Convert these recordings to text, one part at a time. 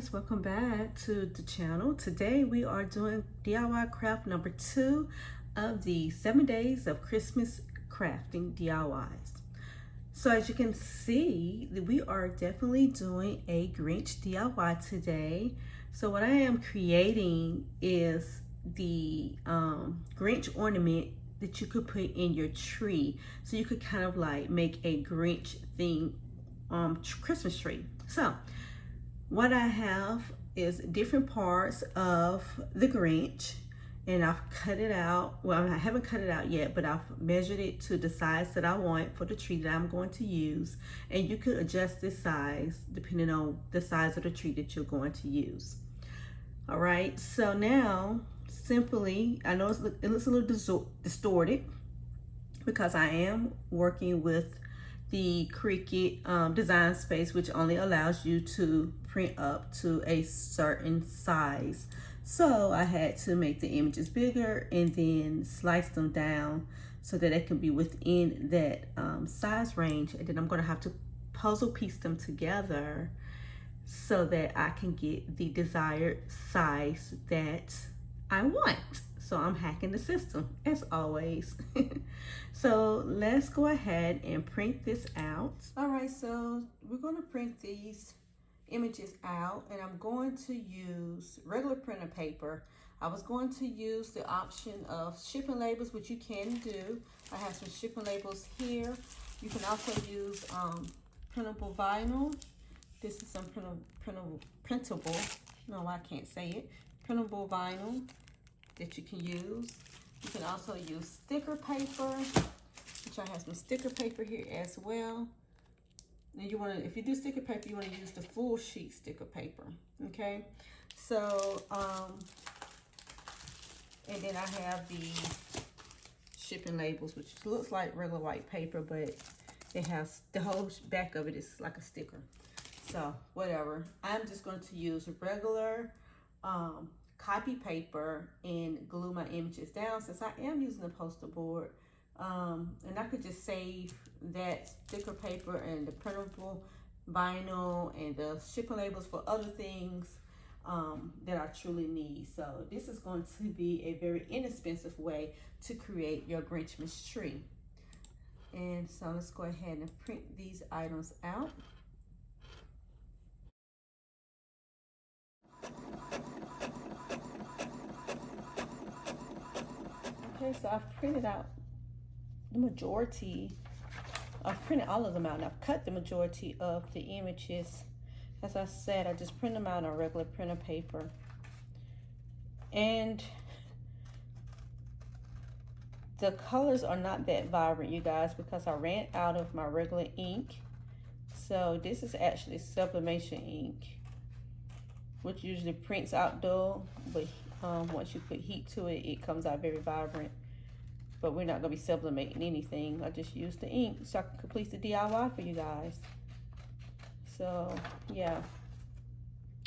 guys, welcome back to the channel. Today we are doing DIY craft number 2 of the 7 days of Christmas crafting DIYs. So as you can see, we are definitely doing a Grinch DIY today. So what I am creating is the Grinch ornament that you could put in your tree. So you could kind of like make a Grinch themed Christmas tree. So what I have is different parts of the Grinch, and I've cut it out. Well, I haven't cut it out yet, but I've measured it to the size that I want for the tree that I'm going to use. And you could adjust this size depending on the size of the tree that you're going to use. All right, so now simply, I know it looks a little distorted because I am working with the Cricut design space, which only allows you to print up to a certain size. So I had to make the images bigger and then slice them down so that they can be within that size range. And then I'm gonna have to puzzle piece them together so that I can get the desired size that I want. So I'm hacking the system as always. So let's go ahead and print this out. All right, so we're going to print these images out, and I'm going to use regular printer paper. I was going to use the option of shipping labels, which you can do. I have some shipping labels here. You can also use printable vinyl. This is some printable, no, I can't say it, printable vinyl that you can use. You can also use sticker paper, which I have some sticker paper here as well. And you want to, if you do sticker paper, you want to use the full sheet sticker paper. Okay, so and then I have the shipping labels, which looks like regular white paper, but it has the whole back of it is like a sticker. So whatever, I'm just going to use regular copy paper and glue my images down, since I am using a poster board. And I could just save that sticker paper and the printable vinyl and the shipping labels for other things that I truly need. So this is going to be a very inexpensive way to create your Grinchmas tree. And so let's go ahead and print these items out. Okay, so I've printed out the majority. I've printed all of them out, and I've cut the majority of the images. As I said, I just print them out on regular printer paper. And the colors are not that vibrant, you guys, because I ran out of my regular ink. So this is actually sublimation ink, which usually prints out dull, but once you put heat to it, it comes out very vibrant. But we're not gonna be sublimating anything. I just used the ink so I can complete the DIY for you guys. So yeah,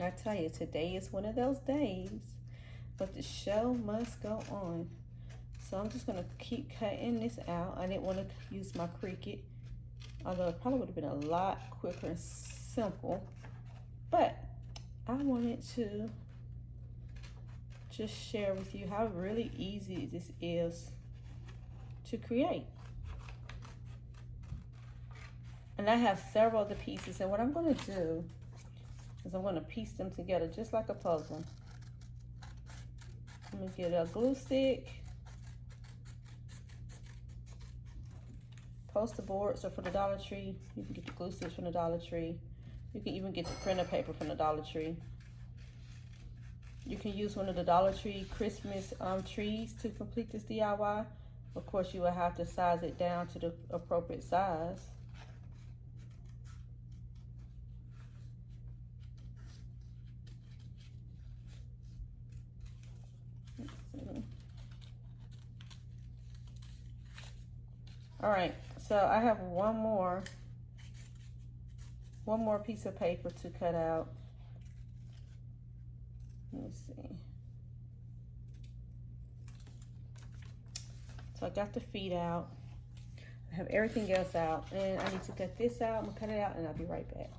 I tell you, today is one of those days, but the show must go on. So I'm just gonna keep cutting this out. I didn't want to use my Cricut, although it probably would have been a lot quicker and simple, but I wanted to just share with you how really easy this is to create. And I have several of the pieces, and what I'm going to do is I'm going to piece them together just like a puzzle. I'm going to get a glue stick, poster boards are for the Dollar Tree. You can get the glue sticks from the Dollar Tree. You can even get the printer paper from the Dollar Tree. You can use one of the Dollar Tree Christmas trees to complete this DIY. Of course, you will have to size it down to the appropriate size. All right, so I have one more piece of paper to cut out. Let me see. So I got the feet out. I have everything else out, and I need to cut this out. I'm gonna cut it out and I'll be right back.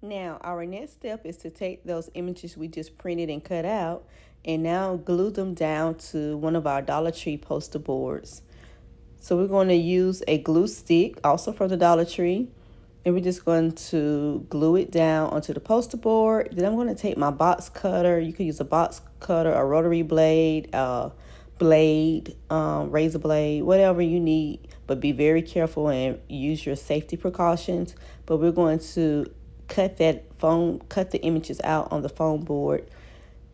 Now, our next step is to take those images we just printed and cut out and now glue them down to one of our Dollar Tree poster boards. So we're going to use a glue stick, also from the Dollar Tree, and we're just going to glue it down onto the poster board. Then I'm going to take my box cutter. You could use a box cutter, a rotary blade, razor blade, whatever you need, but be very careful and use your safety precautions. But we're going to cut the images out on the foam board,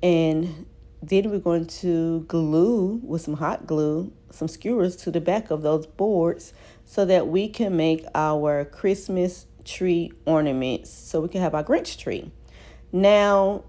and then we're going to glue with some hot glue some skewers to the back of those boards so that we can make our Christmas tree ornaments, so we can have our Grinch tree. Now,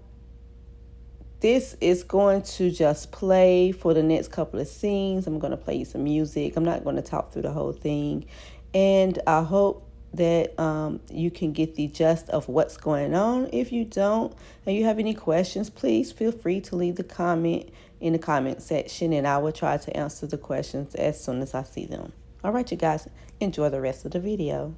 this is going to just play for the next couple of scenes. I'm going to play you some music. I'm not going to talk through the whole thing. And I hope that you can get the gist of what's going on. If you don't and you have any questions, please feel free to leave the comment in the comment section, and I will try to answer the questions as soon as I see them. All right, you guys, enjoy the rest of the video.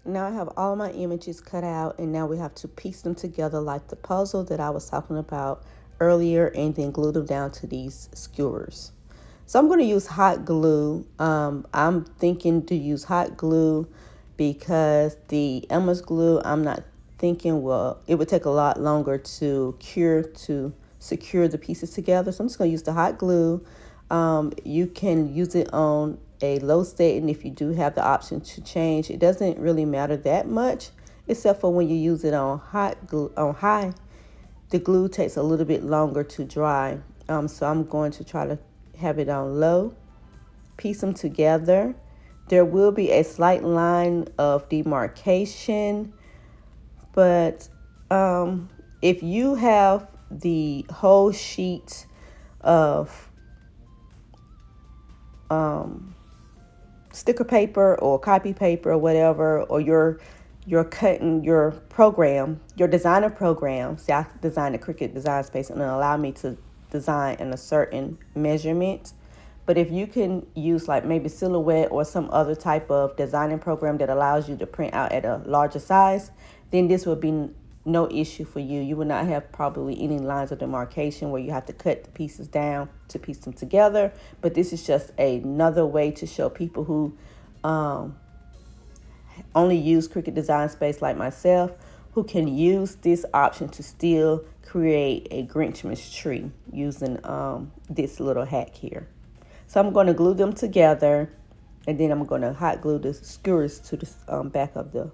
Now I have all my images cut out, and now we have to piece them together like the puzzle that I was talking about earlier, and then glue them down to these skewers. So I'm going to use hot glue. I'm thinking to use hot glue because the Elmer's glue, I'm not thinking, well, it would take a lot longer to secure the pieces together. So I'm just going to use the hot glue. You can use it on a low setting if you do have the option to change. It doesn't really matter that much, except for when you use it on high. The glue takes a little bit longer to dry. So I'm going to try to have it on low. Piece them together. There will be a slight line of demarcation, but if you have the whole sheet of sticker paper or copy paper or whatever, or you're cutting your program, your designer program. See, I designed a Cricut design space and it allowed me to design in a certain measurement. But if you can use like maybe Silhouette or some other type of designing program that allows you to print out at a larger size, then this would be no issue for you. You would not have probably any lines of demarcation where you have to cut the pieces down to piece them together. But this is just another way to show people who only use Cricut Design Space like myself, who can use this option to still create a Grinchmas tree using this little hack here. So I'm going to glue them together, and then I'm going to hot glue the skewers to the back of the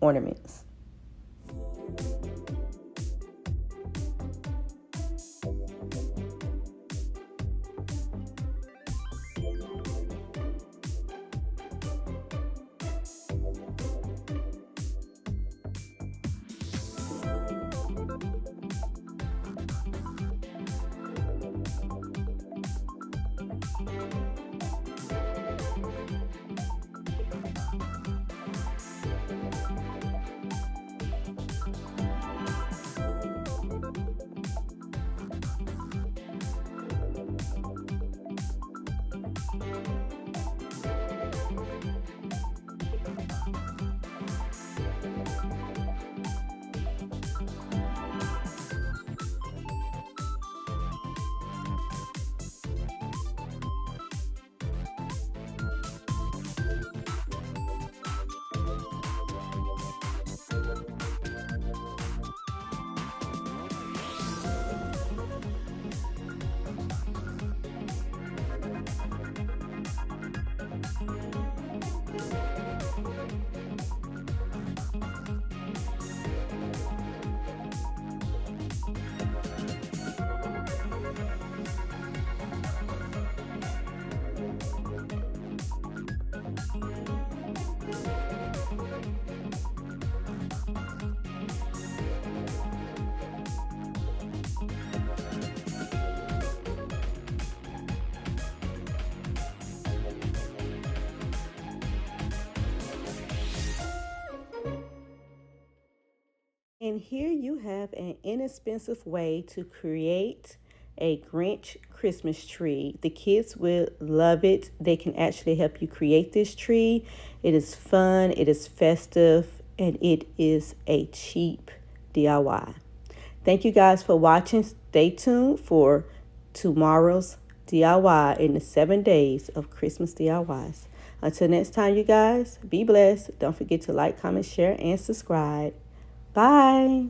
ornaments. And here you have an inexpensive way to create a Grinch Christmas tree. The kids will love it. They can actually help you create this tree. It is fun, it is festive, and it is a cheap DIY. Thank you guys for watching. Stay tuned for tomorrow's DIY in the 7 days of Christmas DIYs. Until next time, you guys, be blessed. Don't forget to like, comment, share, and subscribe. Bye.